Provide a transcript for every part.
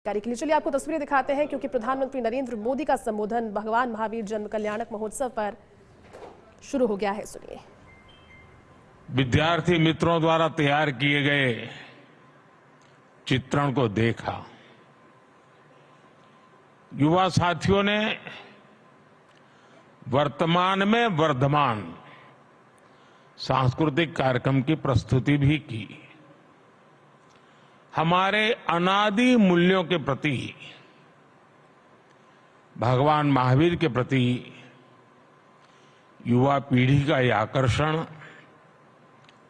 कार्य के लिए चलिए आपको तस्वीरें दिखाते हैं, क्योंकि प्रधानमंत्री नरेंद्र मोदी का संबोधन भगवान महावीर जन्म कल्याणक महोत्सव पर शुरू हो गया है। सुनिए। विद्यार्थी मित्रों द्वारा तैयार किए गए चित्रण को देखा। युवा साथियों ने वर्तमान में वर्धमान सांस्कृतिक कार्यक्रम की प्रस्तुति भी की। हमारे अनादि मूल्यों के प्रति, भगवान महावीर के प्रति युवा पीढ़ी का ये आकर्षण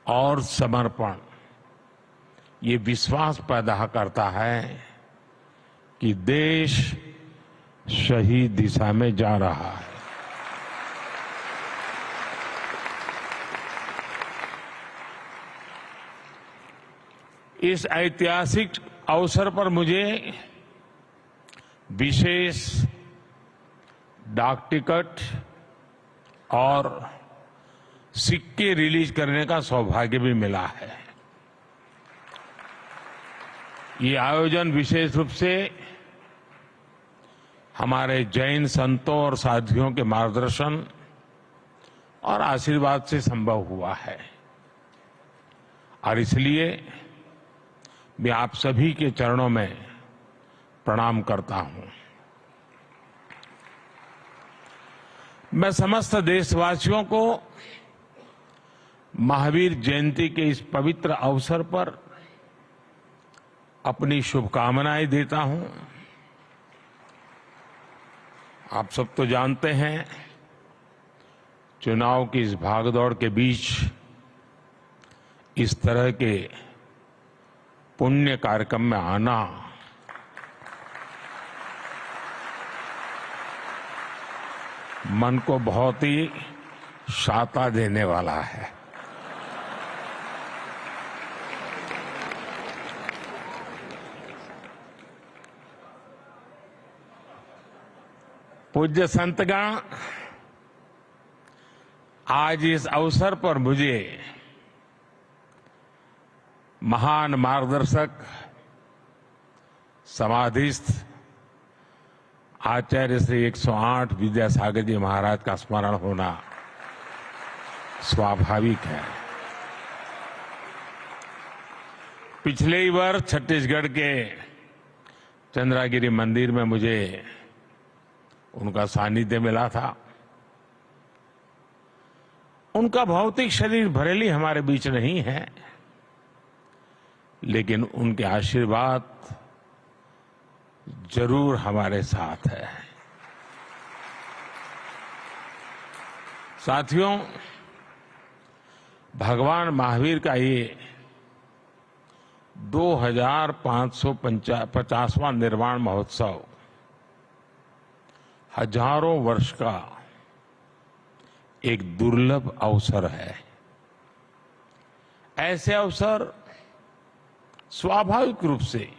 और समर्पण ये विश्वास पैदा करता है कि देश सही दिशा में जा रहा है। इस ऐतिहासिक अवसर पर मुझे विशेष डाक टिकट और सिक्के रिलीज करने का सौभाग्य भी मिला है। ये आयोजन विशेष रूप से हमारे जैन संतों और साथियों के मार्गदर्शन और आशीर्वाद से संभव हुआ है, और इसलिए मैं आप सभी के चरणों में प्रणाम करता हूं। मैं समस्त देशवासियों को महावीर जयंती के इस पवित्र अवसर पर अपनी शुभकामनाएं देता हूं। आप सब तो जानते हैं, चुनाव की इस भागदौड़ के बीच इस तरह के पुण्य कार्यक्रम में आना मन को बहुत ही शाता देने वाला है। पूज्य संतगण, आज इस अवसर पर मुझे महान मार्गदर्शक समाधिस्थ आचार्य श्री 108 विद्यासागर जी महाराज का स्मरण होना स्वाभाविक है। पिछले ही वर्ष छत्तीसगढ़ के चंद्रागिरी मंदिर में मुझे उनका सानिध्य मिला था। उनका भौतिक शरीर भले ही हमारे बीच नहीं है, लेकिन उनके आशीर्वाद जरूर हमारे साथ है। साथियों, भगवान महावीर का ये 2550वां निर्वाण महोत्सव हजारों वर्ष का एक दुर्लभ अवसर है। ऐसे अवसर स्वाभाविक रूप से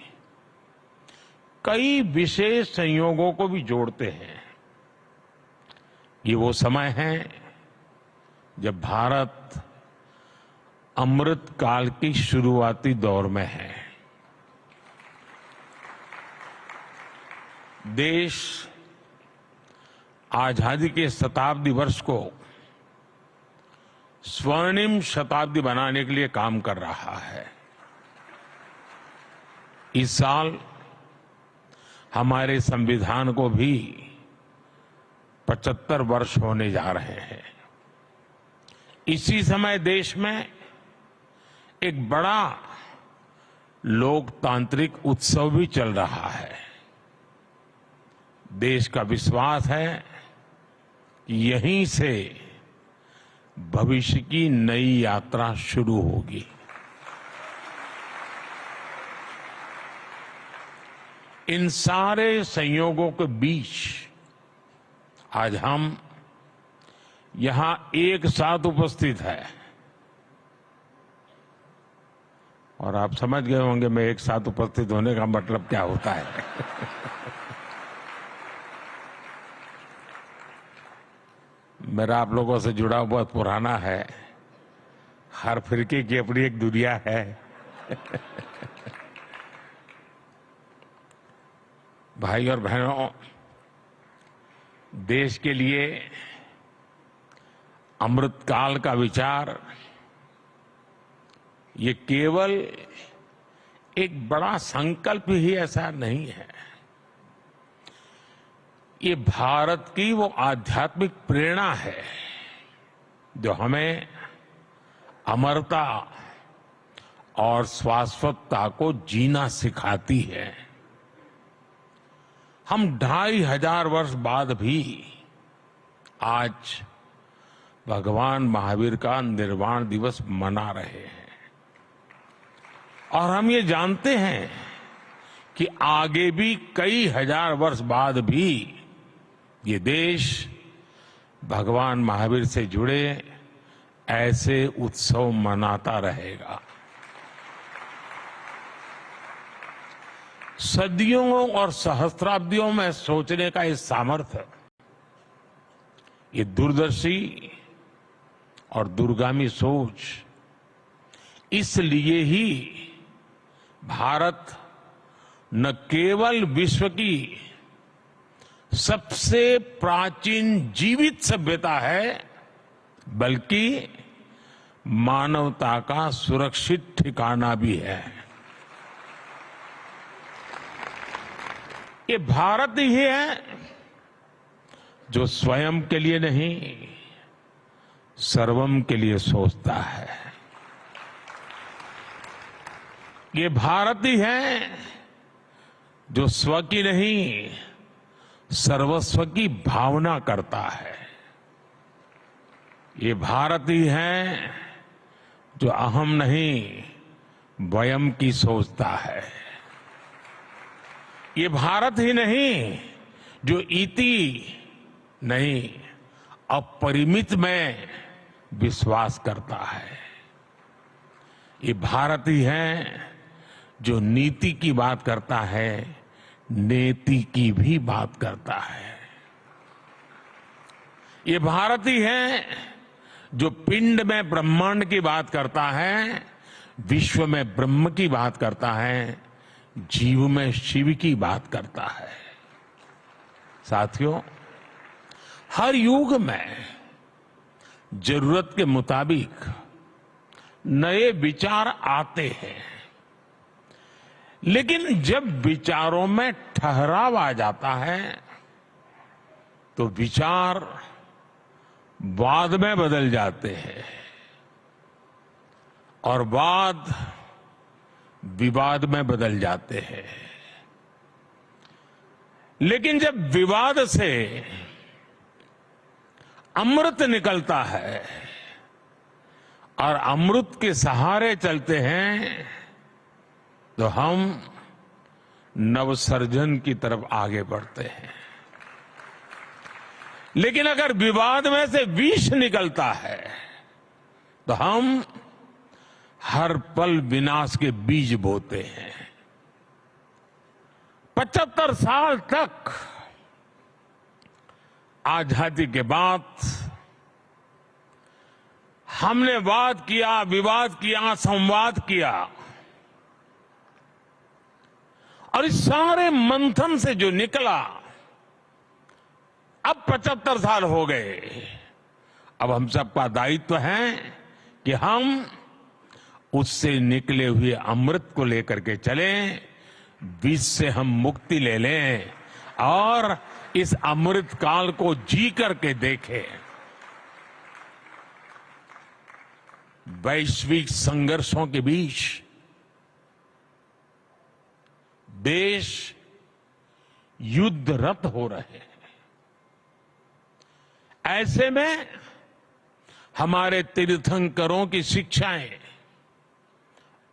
कई विशेष संयोगों को भी जोड़ते हैं। ये वो समय है जब भारत अमृत काल की शुरुआती दौर में है। देश आजादी के शताब्दी वर्ष को स्वर्णिम शताब्दी बनाने के लिए काम कर रहा है। इस साल हमारे संविधान को भी 75 वर्ष होने जा रहे हैं। इसी समय देश में एक बड़ा लोकतांत्रिक उत्सव भी चल रहा है। देश का विश्वास है कि यहीं से भविष्य की नई यात्रा शुरू होगी। इन सारे संयोगों के बीच आज हम यहां एक साथ उपस्थित है, और आप समझ गए होंगे मैं एक साथ उपस्थित होने का मतलब क्या होता है। मेरा आप लोगों से जुड़ाव बहुत पुराना है। हर फिरके की अपनी एक दुनिया है। भाई और बहनों, देश के लिए अमृतकाल का विचार ये केवल एक बड़ा संकल्प ही ऐसा नहीं है। ये भारत की वो आध्यात्मिक प्रेरणा है जो हमें अमरता और शाश्वतता को जीना सिखाती है। हम 2500 वर्ष बाद भी आज भगवान महावीर का निर्वाण दिवस मना रहे हैं और हम ये जानते हैं कि आगे भी कई हजार वर्ष बाद भी ये देश भगवान महावीर से जुड़े ऐसे उत्सव मनाता रहेगा। सदियों और सहस्त्राब्दियों में सोचने का ये सामर्थ्य, ये दूरदर्शी और दूरगामी सोच, इसलिए ही भारत न केवल विश्व की सबसे प्राचीन जीवित सभ्यता है, बल्कि मानवता का सुरक्षित ठिकाना भी है। ये भारत ही है जो स्वयं के लिए नहीं, सर्वम के लिए सोचता है। ये भारत ही है जो स्व की नहीं, सर्वस्व की भावना करता है। ये भारत ही है जो अहम नहीं, वयम की सोचता है। ये भारत ही नहीं जो इति नहीं, अपरिमित में विश्वास करता है। ये भारत ही है जो नीति की बात करता है, नेति की भी बात करता है। ये भारत ही है जो पिंड में ब्रह्मांड की बात करता है, विश्व में ब्रह्म की बात करता है, जीव में शिव की बात करता है। साथियों, हर युग में जरूरत के मुताबिक नए विचार आते हैं, लेकिन जब विचारों में ठहराव आ जाता है तो विचार वाद में बदल जाते हैं और वाद विवाद में बदल जाते हैं। लेकिन जब विवाद से अमृत निकलता है और अमृत के सहारे चलते हैं तो हम नवसर्जन की तरफ आगे बढ़ते हैं। लेकिन अगर विवाद में से विष निकलता है तो हम हर पल विनाश के बीज बोते हैं। 75 साल तक आजादी के बाद हमने वाद किया, विवाद किया, संवाद किया और इस सारे मंथन से जो निकला, अब 75 साल हो गए। अब हम सबका दायित्व है कि हम उससे निकले हुए अमृत को लेकर के चलें, विष से हम मुक्ति ले लें और इस अमृत काल को जी करके देखें। वैश्विक संघर्षों के बीच देश युद्धरत हो रहे हैं। ऐसे में हमारे तीर्थंकरों की शिक्षाएं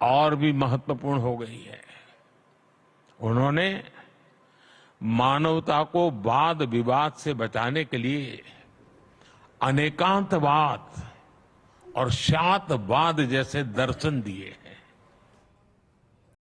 और भी महत्वपूर्ण हो गई है। उन्होंने मानवता को वाद विवाद से बचाने के लिए अनेकांतवाद और शातवाद जैसे दर्शन दिए हैं।